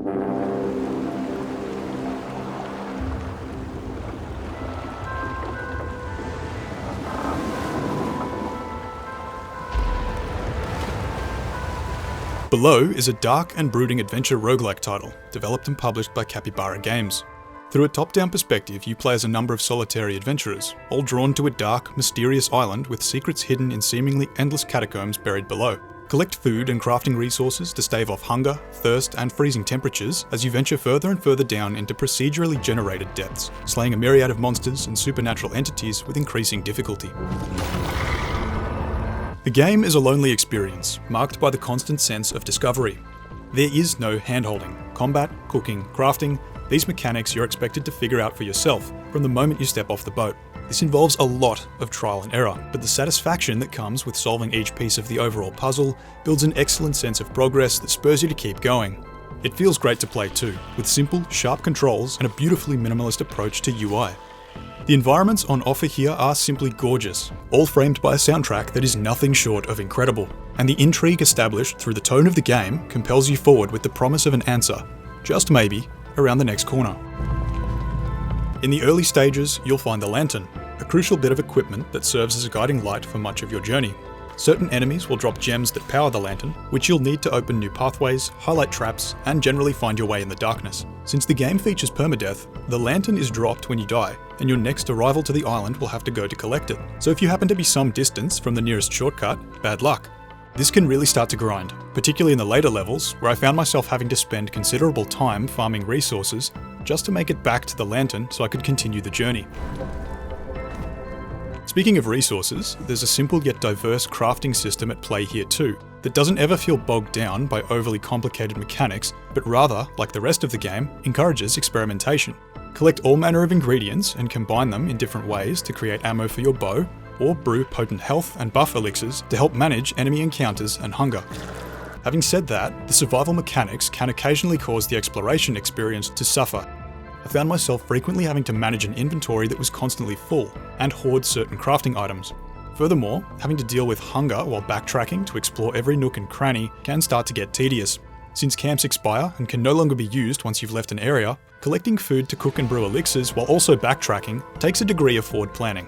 Below is a dark and brooding adventure roguelike title, developed and published by Capybara Games. Through a top-down perspective, you play as a number of solitary adventurers, all drawn to a dark, mysterious island with secrets hidden in seemingly endless catacombs buried below. Collect food and crafting resources to stave off hunger, thirst, and freezing temperatures as you venture further and further down into procedurally generated depths, slaying a myriad of monsters and supernatural entities with increasing difficulty. The game is a lonely experience, marked by the constant sense of discovery. There is no hand-holding. Combat, cooking, crafting, these mechanics you're expected to figure out for yourself from the moment you step off the boat. This involves a lot of trial and error, but the satisfaction that comes with solving each piece of the overall puzzle builds an excellent sense of progress that spurs you to keep going. It feels great to play too, with simple, sharp controls and a beautifully minimalist approach to UI. The environments on offer here are simply gorgeous, all framed by a soundtrack that is nothing short of incredible, and the intrigue established through the tone of the game compels you forward with the promise of an answer, just maybe, around the next corner. In the early stages, you'll find the lantern, a crucial bit of equipment that serves as a guiding light for much of your journey. Certain enemies will drop gems that power the lantern, which you'll need to open new pathways, highlight traps, and generally find your way in the darkness. Since the game features permadeath, the lantern is dropped when you die, and your next arrival to the island will have to go to collect it. So if you happen to be some distance from the nearest shortcut, bad luck. This can really start to grind, particularly in the later levels, where I found myself having to spend considerable time farming resources just to make it back to the lantern so I could continue the journey. Speaking of resources, there's a simple yet diverse crafting system at play here too, that doesn't ever feel bogged down by overly complicated mechanics, but rather, like the rest of the game, encourages experimentation. Collect all manner of ingredients and combine them in different ways to create ammo for your bow, or brew potent health and buff elixirs to help manage enemy encounters and hunger. Having said that, the survival mechanics can occasionally cause the exploration experience to suffer. I found myself frequently having to manage an inventory that was constantly full, and hoard certain crafting items. Furthermore, having to deal with hunger while backtracking to explore every nook and cranny can start to get tedious. Since camps expire and can no longer be used once you've left an area, collecting food to cook and brew elixirs while also backtracking takes a degree of forward planning.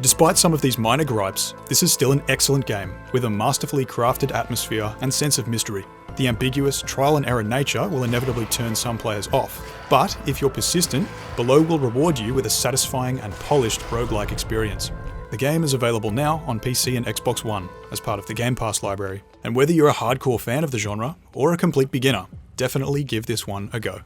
Despite some of these minor gripes, this is still an excellent game, with a masterfully crafted atmosphere and sense of mystery. The ambiguous, trial and error nature will inevitably turn some players off, but if you're persistent, Below will reward you with a satisfying and polished roguelike experience. The game is available now on PC and Xbox One as part of the Game Pass library, and whether you're a hardcore fan of the genre or a complete beginner, definitely give this one a go.